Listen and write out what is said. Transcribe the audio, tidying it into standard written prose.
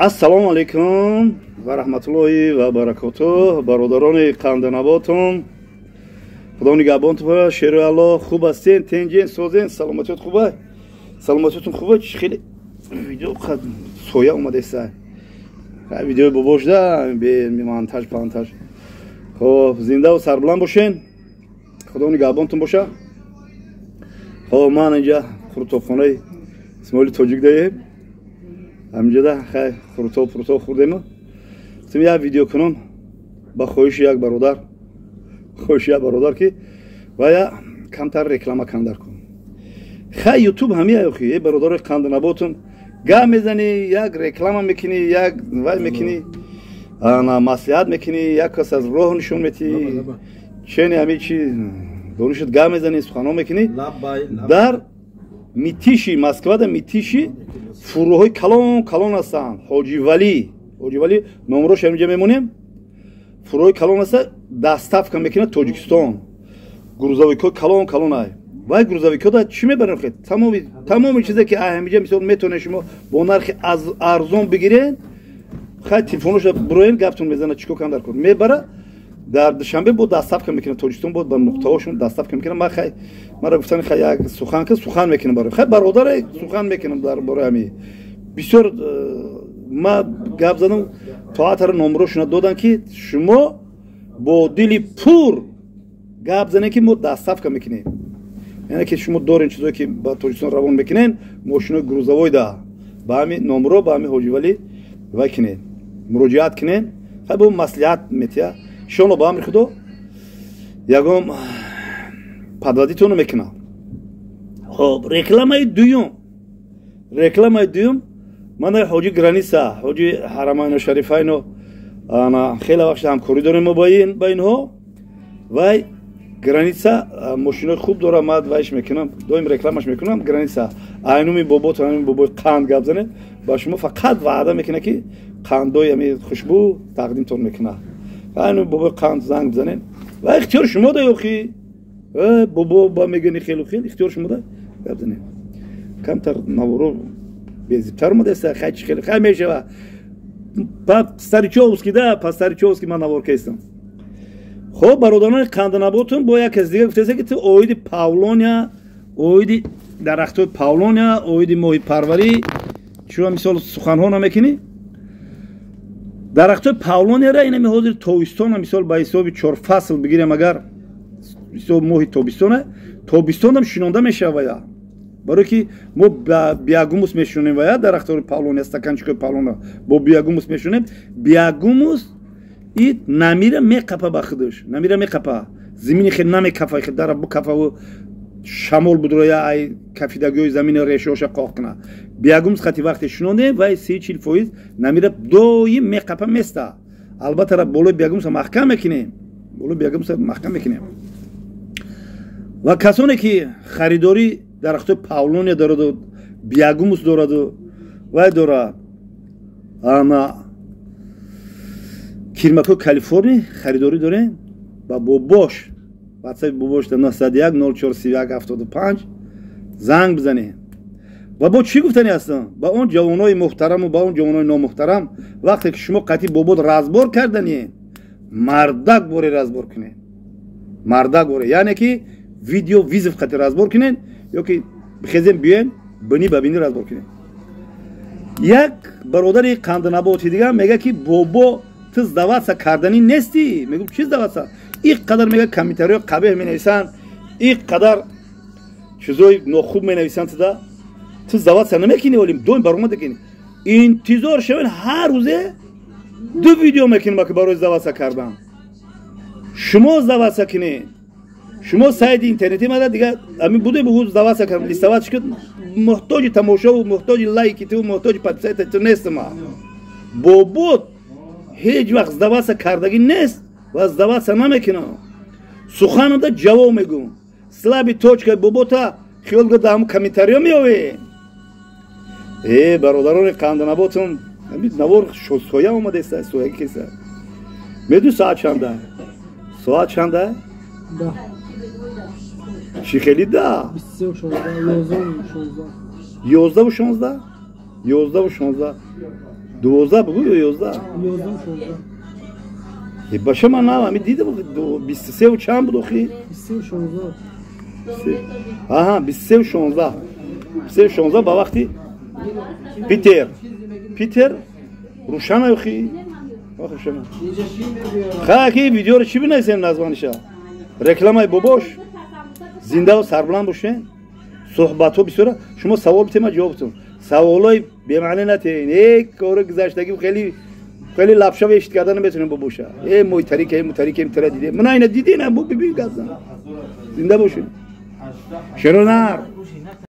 Ассалому алейкум ва раҳматуллоҳи ва баракатуҳ. Бародарони қанданаботум, худо нигаҳбонтон ба шеру Аллоҳ. Хуб ҳастен? Тенҷен, созен? Саломатиёт хубай? Саломатиётон хубай? Чӣ хеле видео соя омадеста. Видеои бобошда бе монтаж пантаж. Хоб, зиндаву сарбуланд бошен. Худо нигаҳбонтон боша. Хоб, ман инҷа хуртобхонаи Исмоили Тоҷик даем. ҳамҷода хай хуртоб хурдем. Хустем як видео кунам ба хоҳиши як бародар ки ва я камтар реклама кандар кун. Хай ютуб ҳамия охи бародари қанданаботум га мезани, як реклама мекунӣ, як вай мекунӣ, ана маслиҳат мекунӣ, як кас аз роҳ нишон метӣ, чени ҳами чи донишат га мезани, суханҳо мекунӣ. Дар Митиши, Москвада Митиши фурӯҳои калон ҳастанд. Ҳоҷи Вали номрош ҳаминҷа мемонем. Фурӯҳои калон ҳаста, доставка мекунад Тоҷикистон. Грузовикҳои калон ай. Вай грузовикҳода чӣ мебарем? Тамоми чизе ки ҳаминҷа мисол метавонед шумо бо нархи арзон бигирен. Хай телефоношо буроен гаптон мезанад чӣ кор кандар кун. Мебара дар душанбе бо доставка мекунад Тоҷикистон, бо ба нуқтаҳошон доставка мекунад. Мара гуфтан хай як сухан мекунам барои. Хай бародаре сухан мекунам дар бораи ҳами. Бисёр ма гап задам, тоатара номрошона додан ки шумо бо дили пур гап занед ки мо доставка мекунем. Яъне ки шумо дорен чизое ки ба Тоҷикистон равон мекунен, мошинои грузовой да ба ҳами номро ба ҳами Ҳоҷи Вали вай кунен, муроҷиат кунен. Хай бо маслиҳат метия шоно ба амри худо ягон падвадитоно мекунам. Хоб, рекламаи дуюм мана ҳоҷи граниса, ҳоҷи ҳарамайну шарифайну ана хеле вақт ҳамкорӣ дорем мо ба инҳо. Вай граница мошинои хуб дора, ман вайш мекунам, доим рекламаш мекунам. Граница айнуми бобот, айнуми бобои қанд гап занед, ба шумо фақат ваъда мекунад ки қандои ами хушбу тақдимтон мекунад. айнуми бобои қанд занг бизанед. Ва ихтиёри шумо да ёхи бобо ба мегани хелу хел ихтиёри шумо да гап занед. Камтар наворо безибтар модеста, хай чи хеле хай мешава. Па Старичовский да, па Старичовский ман наворка ҳастам. Хоб, бародарони қанданаботум, бо як каси дига гуфтаест ки ту оиди павлония, оиди дарахтои павлония, оиди моҳи парварӣ, чуа мисол суханҳо намекунӣ. Дарахтои павлонияра инами ҳозир тобистона мисол ба ҳисоби 4 фасл бигирем, агар ҳисоби моҳи тобистонам шинонда мешавая. Барои ки мо биягумус мешунем вая дарахтори павлония, стаканчикои павлония бо биягумус мешунем. Биягумус и намира мекапа ба худаш, намира мекапа. Замини хел намекафа, хел дара букафа шамол будроя ай кафидагиҳои замини решоша қоқ куна. Биягумус хати вақте шунонем вай 30-40% намира доим мекапа места. Албатта болои биягумуса маҳкам мекунем. Ва касоне ки харидори дарахтои павлония дораду, биягумус дораду, вай дора ана кирмакои Калифорния харидорӣ дорем ба бобош. WhatsApp бобош 91 0431 75 занг бизанед. Ва бо чӣ гуфтанӣ ҳастам? Ба он ҷавонои муҳтараму ба он ҷавонои номуҳтарам, вақте ки шумо қатъи бобот разбор карданӣ, мардак боре разбор кунед. Мардак боре, яъне ки видео визов қатъи разбор кунед, ё ки бихезем биёем бини ба бини разбор кунед. Як бародари қанданаботи дига мега ки бобо ту здаватса карданӣ нести. Мегум чӣ здаватса? Ин қадар мега комментариҳои қабеҳ менависанд, ин қадар чизои нохуб менависанд. Ту здаватса намекунӣ, олим доим баромада кунӣ. Интизор шавен ҳар рӯзе 2 видео мекунем ки барои здаватса кардан. Шумо здаватса кунед. Шумо сайти интернети мада дига ами буде бу здаватса кардан, листоват шуд муҳтоҷи тамошаву муҳтоҷи лайки ту, муҳтоҷи подписаи ту нестам. Бобот ҳеҷ вақт здаватса кардагӣ нест ва здаватса намекунам. Суханада ҷавоб мегӯм. Слаби точкаи бобота хиёл гӯ даҳам комментариҳо меовем. Бародарони қанданаботум, навор соя омадеста, сояги кеса. Медӯ соат чанда? Соат чанда? Да. Чӣ хели да? 11 و 16. 11 و 16. 12 بگو یا 11 باشه من نه من دیده بود 23 و چند بود اخی 23 و 16 آها 23 و 16 23 و 16 با وقتی پیتر روشن اخی روشن خاکی ویدیو رو چی بنویسیم نزبانشا رکلامای باباش زنده و سربلند باشه صحبت ها بسیاره شما سوال بتیم جوابتون سوالای به معنی نتین یک کار گذشتگی خیلی لفشا و اشت کردن نمیتونیم ببوشه ای موتریک تره دیده من اینو دیدی نه ببین گازن زنده باشین شنو نر